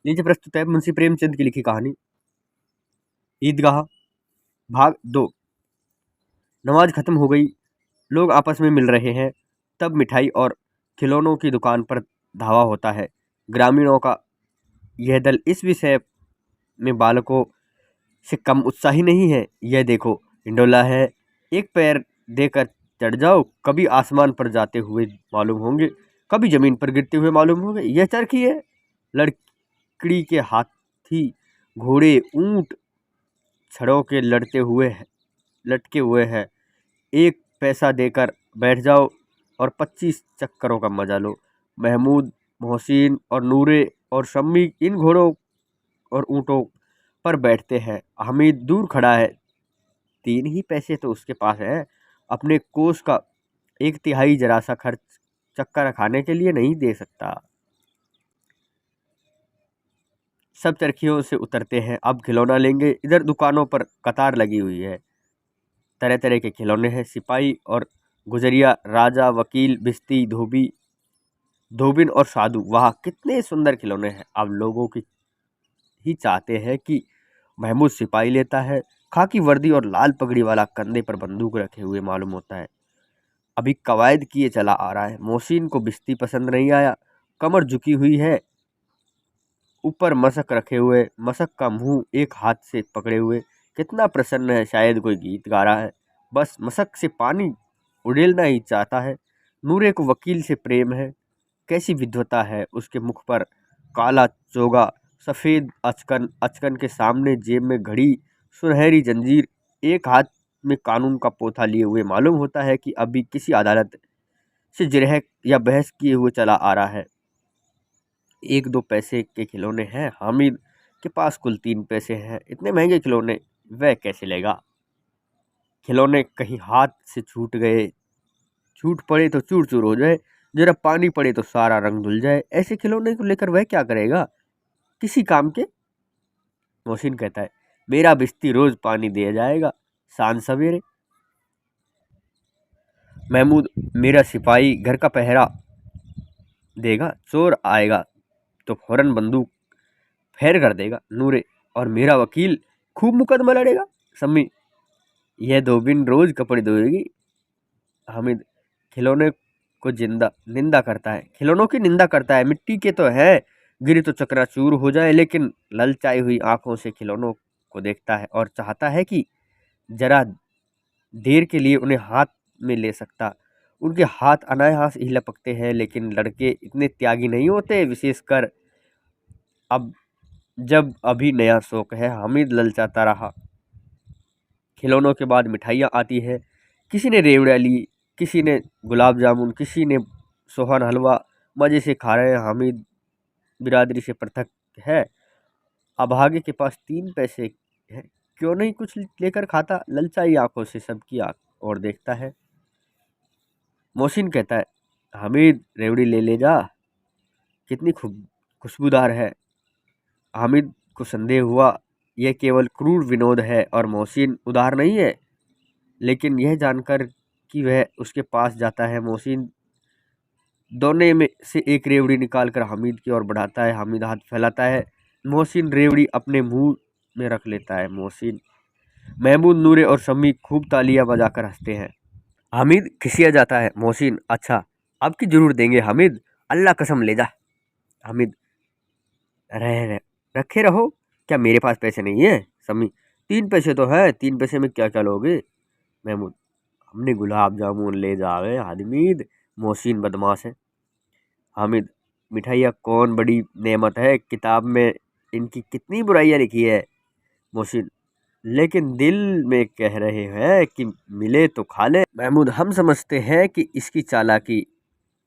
नीचे प्रस्तुत है मुंशी प्रेमचंद की लिखी कहानी ईदगाह भाग 2। नमाज खत्म हो गई, लोग आपस में मिल रहे हैं। तब मिठाई और खिलौनों की दुकान पर धावा होता है। ग्रामीणों का यह दल इस विषय में बालकों से कम उत्साही नहीं है। यह देखो, हिंडोला है, एक पैर देकर चढ़ जाओ, कभी आसमान पर जाते हुए मालूम होंगे, कभी जमीन पर गिरते हुए मालूम होंगे। यह चरखी है, लकड़ी के हाथी, घोड़े, ऊंट छड़ों के लटके हुए हैं। एक पैसा देकर बैठ जाओ और 25 चक्करों का मजा लो। महमूद, मोहसिन और नूरे और शम्मी इन घोड़ों और ऊँटों पर बैठते हैं। हामिद दूर खड़ा है, 3 ही पैसे तो उसके पास है। अपने कोष का 1/3 जरा सा खर्च चक्कर खाने के लिए नहीं दे सकता। सब चरखियों से उतरते हैं, अब खिलौना लेंगे। इधर दुकानों पर कतार लगी हुई है, तरह तरह के खिलौने हैं। सिपाही और गुजरिया, राजा, वकील, भिश्ती, धोबिन और साधु, वाह कितने सुंदर खिलौने हैं। अब लोगों की ही चाहते हैं कि महमूद सिपाही लेता है। खाकी वर्दी और लाल पगड़ी वाला, कंधे पर बंदूक रखे हुए मालूम होता है, अभी कवायद किए चला आ रहा है। मोहसिन को भिश्ती पसंद नहीं आया, कमर झुकी हुई है, ऊपर मशक रखे हुए, मशक का मुंह एक हाथ से पकड़े हुए, कितना प्रसन्न है, शायद कोई गीत गा रहा है। बस मशक से पानी उड़ेलना ही चाहता है। नूरे को वकील से प्रेम है, कैसी विद्वता है उसके मुख पर। काला चोगा, सफ़ेद अचकन, अचकन के सामने जेब में घड़ी, सुनहरी जंजीर, एक हाथ में कानून का पोथा लिए हुए मालूम होता है कि अभी किसी अदालत से जिरह या बहस किए हुए चला आ रहा है। 1-2 पैसे के खिलौने हैं। हामिद के पास कुल 3 पैसे हैं। इतने महंगे खिलौने वह कैसे लेगा? खिलौने कहीं हाथ से छूट पड़े तो चूर चूर हो जाए, जरा पानी पड़े तो सारा रंग धुल जाए। ऐसे खिलौने को लेकर वह क्या करेगा? किसी काम के? मोहसिन कहता है, मेरा बिस्ती रोज पानी दिया जाएगा, शाम सवेरे। महमूद, मेरा सिपाही घर का पहरा देगा, चोर आएगा तो फौरन बंदूक फैर कर देगा। नूरे, और मेरा वकील खूब मुकदमा लड़ेगा। सम्मी, यह धोबिन रोज कपड़े धोएगी। हामिद, खिलौने को निंदा करता है, खिलौनों की निंदा करता है। मिट्टी के तो है, गिरे तो चकनाचूर हो जाए। लेकिन ललचाई हुई आंखों से खिलौनों को देखता है और चाहता है कि जरा देर के लिए उन्हें हाथ में ले सकता। उनके हाथ अनायास ही लपकते हैं, लेकिन लड़के इतने त्यागी नहीं होते, विशेषकर अब जब अभी नया शौक है। हामिद ललचाता रहा। खिलौनों के बाद मिठाइयाँ आती है। किसी ने रेवड़ियाँ ली, किसी ने गुलाब जामुन, किसी ने सोहन हलवा। मज़े से खा रहे हैं। हामिद बिरादरी से पृथक है। अभागे के पास 3 पैसे हैं, क्यों नहीं कुछ लेकर खाता? ललचाई आंखों से सबकी आंख और देखता है। मोहसिन कहता है, हामिद रेवड़ी ले जा, कितनी खुशबूदार है। हामिद को संदेह हुआ, यह केवल क्रूर विनोद है और मोहसिन उदार नहीं है। लेकिन यह जानकर कि वह उसके पास जाता है, मोहसिन दोने में से एक रेवड़ी निकाल कर हामिद की ओर बढ़ाता है। हामिद हाथ फैलाता है, मोहसिन रेवड़ी अपने मुंह में रख लेता है। मोहसिन, महमूद, नूरे और शम्मी खूब तालियां बजाकर हंसते हैं। हामिद खिसिया जाता है। मोहसिन, अच्छा अब की जरूर देंगे हामिद, अल्लाह कसम ले जा। हामिद, रह रखे रहो, क्या मेरे पास पैसे नहीं है? शम्मी, 3 पैसे तो है, 3 पैसे में क्या क्या लोगे? महमूद, हमने गुलाब जामुन ले जावे हामिद, मोहसिन बदमाश है। हामिद, मिठाइयाँ कौन बड़ी नेमत है, किताब में इनकी कितनी बुराइयाँ लिखी है। मोहसिन, लेकिन दिल में कह रहे हैं कि मिले तो खा ले। महमूद, हम समझते हैं कि इसकी चालाकी,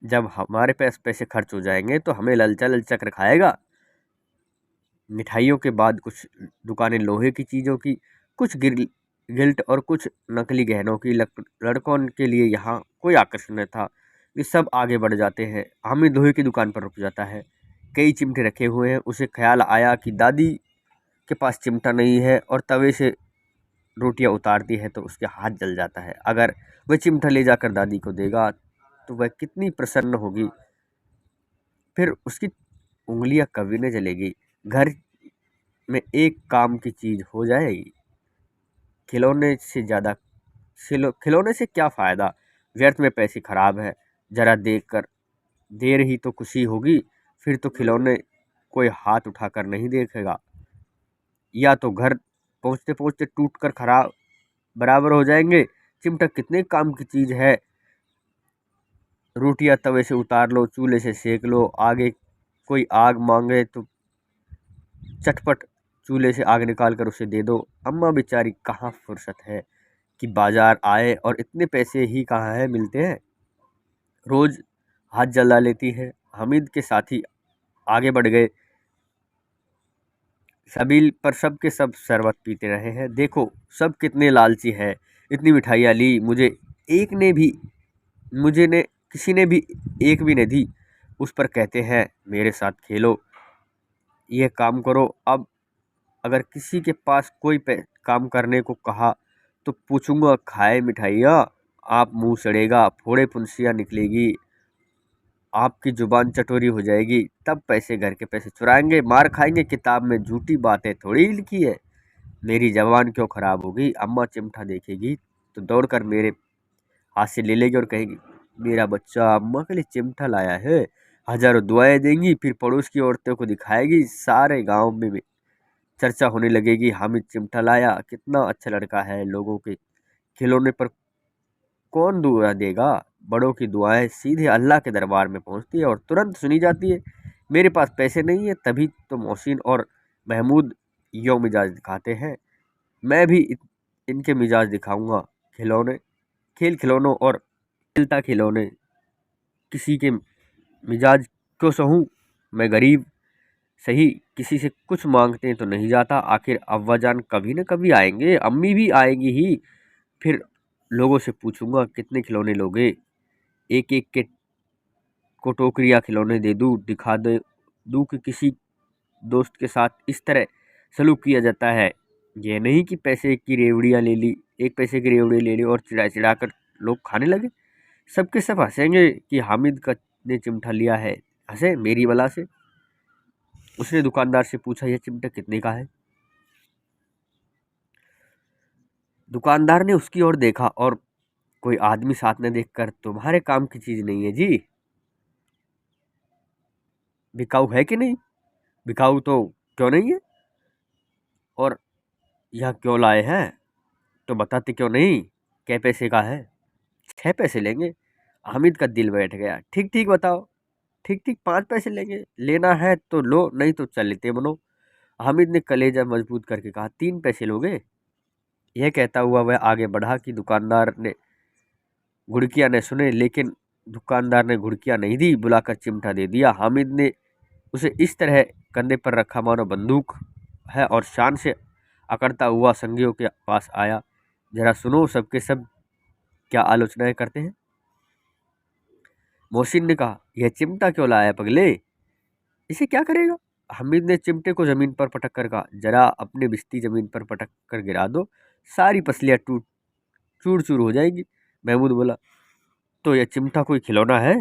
जब हमारे पास पैसे खर्च हो जाएंगे तो हमें ललचा ललचा कर खाएगा। मिठाइयों के बाद कुछ दुकानें लोहे की चीज़ों की, कुछ गिल्ट और कुछ नकली गहनों की। लड़कों के लिए यहाँ कोई आकर्षण न था। ये सब आगे बढ़ जाते हैं। हामिद लोहे की दुकान पर रुक जाता है। कई चिमटे रखे हुए हैं। उसे ख्याल आया कि दादी के पास चिमटा नहीं है और तवे से रोटियां उतारती है तो उसके हाथ जल जाता है। अगर वह चिमटा ले जाकर दादी को देगा तो वह कितनी प्रसन्न होगी, फिर उसकी उंगलियां कभी न जलेगी। घर में एक काम की चीज़ हो जाएगी। खिलौने से ज़्यादा खिलौने से क्या फ़ायदा, व्यर्थ में पैसे खराब है। ज़रा देख कर देर ही तो खुशी होगी, फिर तो खिलौने कोई हाथ उठाकर नहीं देखेगा, या तो घर पहुँचते पहुँचते टूट कर खराब बराबर हो जाएंगे। चिमटा कितने काम की चीज़ है, रोटियां तवे से उतार लो, चूल्हे से सेक लो, आगे कोई आग मांगे तो चटपट चूल्हे से आग निकाल कर उसे दे दो। अम्मा बेचारी कहाँ फुर्सत है कि बाजार आए, और इतने पैसे ही कहाँ है मिलते हैं, रोज हाथ जला लेती है। हामिद के साथी आगे बढ़ गए, सबील पर सब के सब शरबत पीते रहे हैं। देखो सब कितने लालची हैं, इतनी मिठाइयाँ ली, एक ने भी मुझे ने किसी ने भी एक भी नहीं दी। उस पर कहते हैं मेरे साथ खेलो, ये काम करो। अब अगर किसी के पास कोई काम करने को कहा तो पूछूंगा, खाए मिठाइयाँ, आप मुंह सड़ेगा, फोड़े फुंसियाँ निकलेगी, आपकी जुबान चटोरी हो जाएगी, तब पैसे घर के पैसे चुराएंगे, मार खाएंगे। किताब में झूठी बातें थोड़ी लिखी है, मेरी जबान क्यों खराब होगी। अम्मा चिमटा देखेगी तो दौड़कर मेरे हाथ से ले लेगी और कहेगी, मेरा बच्चा अम्मा के लिए चिमटा लाया है। हजारों दुआएं देंगी, फिर पड़ोस की औरतों को दिखाएगी, सारे गांव में चर्चा होने लगेगी, हामिद चिमटा लाया, कितना अच्छा लड़का है। लोगों के खिलौने पर कौन दुआ देगा, बड़ों की दुआएं सीधे अल्लाह के दरबार में पहुंचती है और तुरंत सुनी जाती है। मेरे पास पैसे नहीं है, तभी तो मोहसिन और महमूद यो मिजाज दिखाते हैं, मैं भी इनके मिजाज दिखाऊंगा। खिलौने खेल खिलौनों और खेलता खिलौने किसी के मिजाज क्यों सहूं, मैं गरीब सही, किसी से कुछ मांगते तो नहीं जाता। आखिर अव्वा जान कभी न कभी आएंगे, अम्मी भी आएंगी ही, फिर लोगों से पूछूंगा कितने खिलौने लोगे, एक एक के को टोकरियाँ खिलौने दे दूँ, दिखा दे दूँ कि किसी दोस्त के साथ इस तरह सलूक किया जाता है। ये नहीं कि पैसे की रेवड़ियाँ ले ली, एक पैसे की रेवड़ी ले ली और चिढ़ा चिढ़ा कर लोग खाने लगे। सबके सब हंसेंगे कि हामिद का ने चिमटा लिया है, हंसे मेरी बला से। उसने दुकानदार से पूछा, यह चिमटा कितने का है। दुकानदार ने उसकी ओर देखा और कोई आदमी साथ में देखकर, तुम्हारे काम की चीज नहीं है जी, बिकाऊ है कि नहीं। बिकाऊ तो क्यों नहीं है, और यह क्यों लाए हैं, तो बताते क्यों नहीं, कै पैसे का है। 6 पैसे लेंगे। हामिद का दिल बैठ गया, ठीक ठीक बताओ, ठीक ठीक 5 पैसे लेंगे, लेना है तो लो, नहीं तो चलते बनो। हामिद ने कलेजा मजबूत करके कहा, 3 पैसे लोगे। यह कहता हुआ वह आगे बढ़ा कि दुकानदार ने घुड़कियां न सुने, लेकिन दुकानदार ने घुड़कियां नहीं दी, बुलाकर चिमटा दे दिया। हामिद ने उसे इस तरह कंधे पर रखा मानो बंदूक है, और शान से अकड़ता हुआ संगियों के पास आया। जरा सुनो सबके सब क्या आलोचनाएं करते हैं। मोहसिन ने कहा, यह चिमटा क्यों लाया पगले, इसे क्या करेगा। हामिद ने चिमटे को जमीन पर पटक कर कहा, जरा अपने बिस्ती जमीन पर पटक कर गिरा दो, सारी पसलियां टूट चूर चूर हो जाएगी। महमूद बोला, तो यह चिमटा कोई खिलौना है।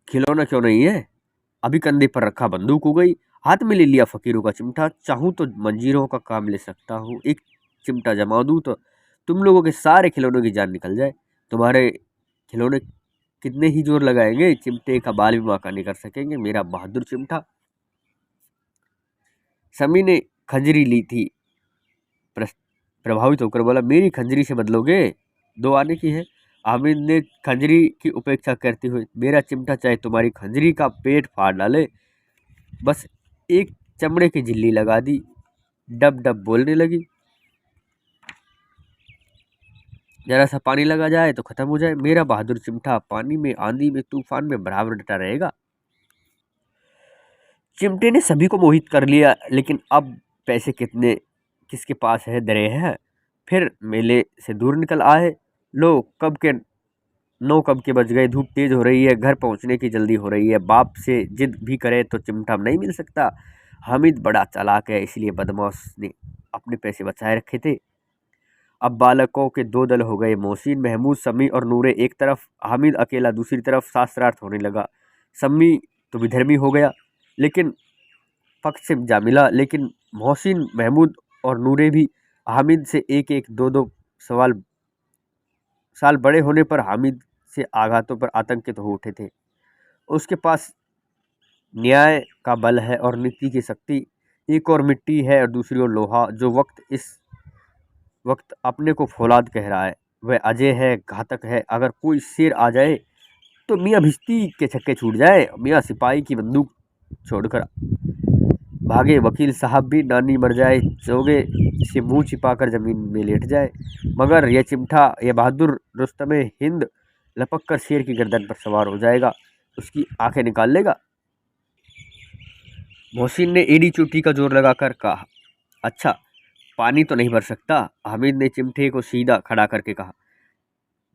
खिलौना क्यों नहीं है, अभी कंधे पर रखा बंदूक हो गई। हाथ में ले लिया फकीरों का चिमटा, चाहूं तो मंजीरों का काम ले सकता हूँ। एक चिमटा जमा दूं तो तुम लोगों के सारे खिलौनों की जान निकल जाए। तुम्हारे खिलौने कितने ही जोर लगाएंगे, चिमटे का बाल भी बांका नहीं कर सकेंगे, मेरा बहादुर चिमटा। समी ने खंजरी ली थी, प्रभावित होकर बोला, मेरी खंजरी से बदलोगे, 2 आने की है। हामिद ने खंजरी की उपेक्षा करते हुए, मेरा चिमटा चाहे तुम्हारी खंजरी का पेट फाड़ डाले, बस एक चमड़े की झिल्ली लगा दी। डब डब बोलने लगी, जरा सा पानी लगा जाए तो खत्म हो जाए। मेरा बहादुर चिमटा पानी में, आंधी में, तूफान में बराबर डटा रहेगा। चिमटे ने सभी को मोहित कर लिया, लेकिन अब पैसे कितने किसके पास है दरे है। फिर मेले से दूर निकल आए। लो कब के बज गए, धूप तेज हो रही है, घर पहुंचने की जल्दी हो रही है। बाप से जिद भी करे तो चिमटा नहीं मिल सकता। हामिद बड़ा चालाक है, इसलिए बदमाश ने अपने पैसे बचाए रखे थे। अब बालकों के 2 दल हो गए, मोहसिन, महमूद, सम्मी और नूरे एक तरफ, हामिद अकेला दूसरी तरफ। शास्त्रार्थ होने लगा। सम्मी तो विधर्मी हो गया, लेकिन पक्ष से जा मिला, लेकिन मोहसिन, महमूद और नूरे भी हामिद से एक एक दो दो सवाल साल बड़े होने पर हामिद से आघातों पर आतंकित हो उठे थे। उसके पास न्याय का बल है और नीति की शक्ति। एक और मिट्टी है और दूसरी ओर लोहा। जो इस वक्त अपने को फौलाद कह रहा है, वह अजय है, घातक है। अगर कोई शेर आ जाए तो मियाँ भिश्ती के छक्के छूट जाए, मियाँ सिपाही की बंदूक छोड़कर भागे, वकील साहब भी नानी मर जाए, चोगे से मुंह छिपाकर जमीन में लेट जाए, मगर यह चिमटा, यह बहादुर रुस्तमे हिंद लपक कर शेर की गर्दन पर सवार हो जाएगा, उसकी आंखें निकाल लेगा। मोहसिन ने एड़ी चोटी का जोर लगाकर कहा, अच्छा, पानी तो नहीं भर सकता। हामिद ने चिमटे को सीधा खड़ा करके कहा।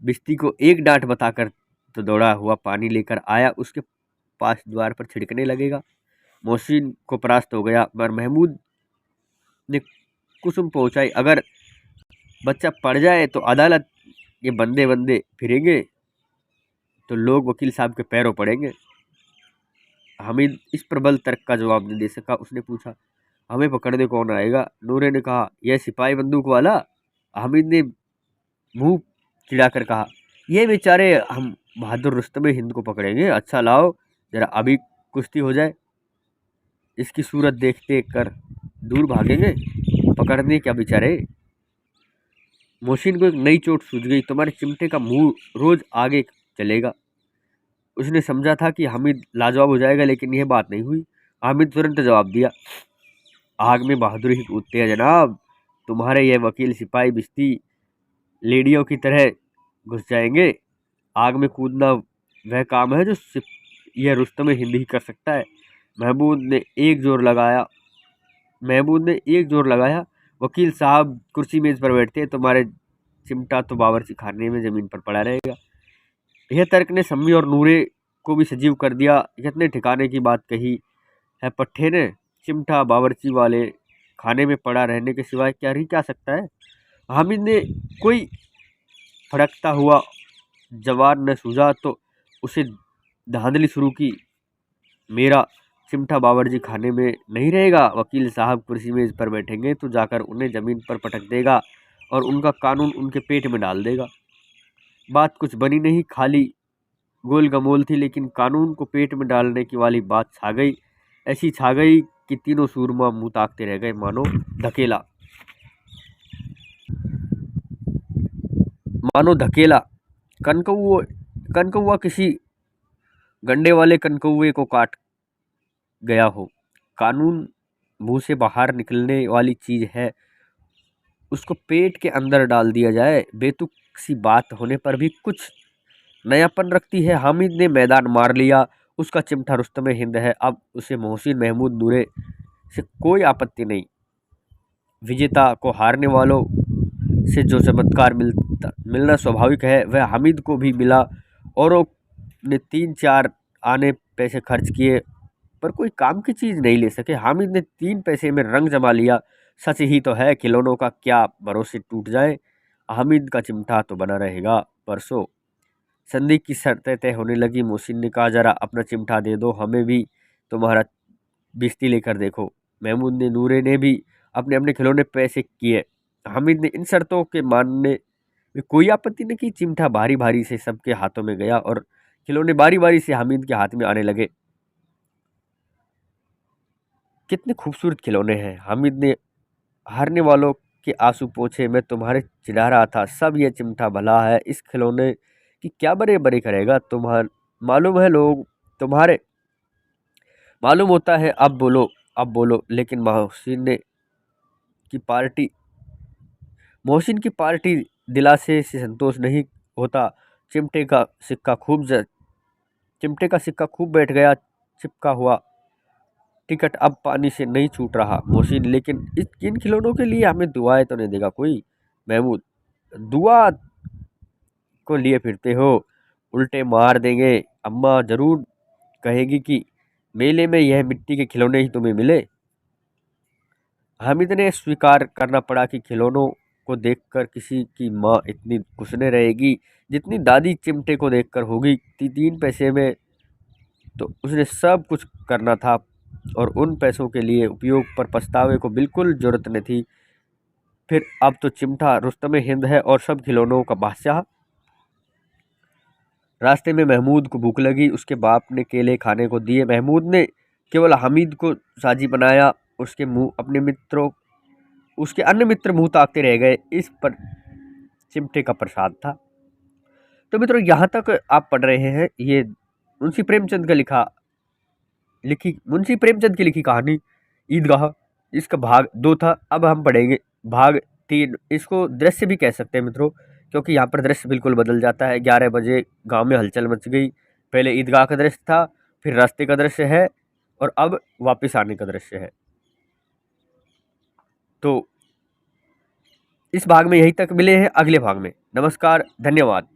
बिस्ती को एक डांट बताकर तो दौड़ा हुआ पानी लेकर आया, उसके पास द्वार पर छिड़कने लगेगा। मोहसिन को परास्त हो गया, मगर महमूद ने कुसुम पहुंचाई, अगर बच्चा पड़ जाए तो अदालत ये बंदे बंदे फिरेंगे तो लोग वकील साहब के पैरों पड़ेंगे। हामिद इस प्रबल तर्क का जवाब नहीं दे सका। उसने पूछा, हमें पकड़ने कौन आएगा? नूरे ने कहा, यह सिपाही बंदूक वाला। हामिद ने मुंह चिढ़ाकर कहा, ये बेचारे हम बहादुर रुस्तमे हिंद को पकड़ेंगे। अच्छा लाओ, जरा अभी कुश्ती हो जाए, इसकी सूरत देखते कर दूर भागेंगे, पकड़ने क्या बेचारे। मोहसिन को एक नई चोट सूझ गई। तुम्हारे चिमटे का मुंह रोज आगे चलेगा। उसने समझा था कि हामिद लाजवाब हो जाएगा, लेकिन यह बात नहीं हुई। हामिद तुरंत जवाब दिया, आग में बहादुरी ही कूदते हैं जनाब। तुम्हारे यह वकील सिपाही बिस्ती लेडियों की तरह घुस जाएंगे। आग में कूदना वह काम है जो सिर्फ यह रुस्तम हिंद ही कर सकता है। महमूद ने एक जोर लगाया। वकील साहब कुर्सी मेज पर बैठते हैं, तुम्हारे चिमटा तो बावर्ची खाने में जमीन पर पड़ा रहेगा। यह तर्क ने सम्मी और नूरे को भी सजीव कर दिया। कितने ठिकाने की बात कही है पट्टे ने। चिमटा बावर्ची वाले खाने में पड़ा रहने के सिवाय क्या सकता है। हामिद ने कोई फड़कता हुआ जवाब न सूझा तो उसे धांधली शुरू की, मेरा चिमटा बावर्ची खाने में नहीं रहेगा। वकील साहब कुर्सी मेज पर बैठेंगे तो जाकर उन्हें ज़मीन पर पटक देगा और उनका कानून उनके पेट में डाल देगा। बात कुछ बनी नहीं, खाली गोल गमोल थी, लेकिन कानून को पेट में डालने की वाली बात छा गई। ऐसी छा गई कि तीनों सूरमा मुंह ताकते रह गए, मानो धकेला कनकौआ किसी गंडे वाले कनकौए को काट गया हो। कानून मुंह से बाहर निकलने वाली चीज है, उसको पेट के अंदर डाल दिया जाए, बेतुक सी बात होने पर भी कुछ नयापन रखती है। हामिद ने मैदान मार लिया। उसका चिमटा रुस्तमे हिंद है। अब उसे मोहसिन, महमूद, नूरे से कोई आपत्ति नहीं। विजेता को हारने वालों से जो चमत्कार मिलना स्वाभाविक है, वह हामिद को भी मिला। औरों ने 3-4 आने पैसे खर्च किए पर कोई काम की चीज़ नहीं ले सके। हामिद ने 3 पैसे में रंग जमा लिया। सच ही तो है, खिलौनों का क्या भरोसे टूट जाए। हामिद का चिमटा तो बना रहेगा। परसों संधि की शर्तें तय होने लगी। मोहसिन ने कहा, जरा अपना चिमटा दे दो, हमें भी तुम्हारा बिस्ती लेकर देखो। महमूद ने, नूरे ने भी अपने अपने खिलौने पैसे किए। हामिद ने इन शर्तों के मानने में कोई आपत्ति नहीं की। चिमटा भारी भारी से सबके हाथों में गया और खिलौने बारी बारी से हामिद के हाथ में आने लगे। कितने खूबसूरत खिलौने हैं। हामिद ने हारने वालों के आंसू पोंछे। मैं तुम्हारे चिढ़ा रहा था, सब ये चिमटा भला है, इस खिलौने की क्या बड़े बड़े करेगा। तुम्हारे मालूम है लोग तुम्हारे मालूम होता है। अब बोलो। लेकिन मोहसिन की पार्टी दिलासे से संतोष नहीं होता। चिमटे का सिक्का खूब बैठ गया। चिपका हुआ टिकट अब पानी से नहीं छूट रहा। मोहसिन, लेकिन इन खिलौनों के लिए हमें दुआएं तो नहीं देगा कोई? महमूद, दुआ को लिए फिरते हो, उल्टे मार देंगे। अम्मा जरूर कहेगी कि मेले में यह मिट्टी के खिलौने ही तुम्हें मिले। हामिद ने स्वीकार करना पड़ा कि खिलौनों को देखकर किसी की माँ इतनी गुस्से रहेगी जितनी दादी चिमटे को देखकर होगी। 3 पैसे में तो उसने सब कुछ करना था। और उन पैसों के लिए उपयोग पर पछतावे को बिल्कुल जरूरत न थी। फिर अब तो चिमटा रुस्तमे हिंद है और सब खिलौनों का बादशाह। रास्ते में महमूद को भूख लगी। उसके बाप ने केले खाने को दिए। महमूद ने केवल हामिद को साजी बनाया। उसके अन्य मित्र मुंह ताकते रह गए। इस पर चिमटे का प्रसाद था। तो मित्रों, यहाँ तक आप पढ़ रहे हैं ये मुंशी प्रेमचंद की लिखी कहानी ईदगाह, इसका भाग 2 था। अब हम पढ़ेंगे भाग 3। इसको दृश्य भी कह सकते हैं मित्रों, क्योंकि यहाँ पर दृश्य बिल्कुल बदल जाता है। 11 बजे गांव में हलचल मच गई। पहले ईदगाह का दृश्य था, फिर रास्ते का दृश्य है, और अब वापस आने का दृश्य है। तो इस भाग में यहीं तक मिले हैं अगले भाग में। नमस्कार, धन्यवाद।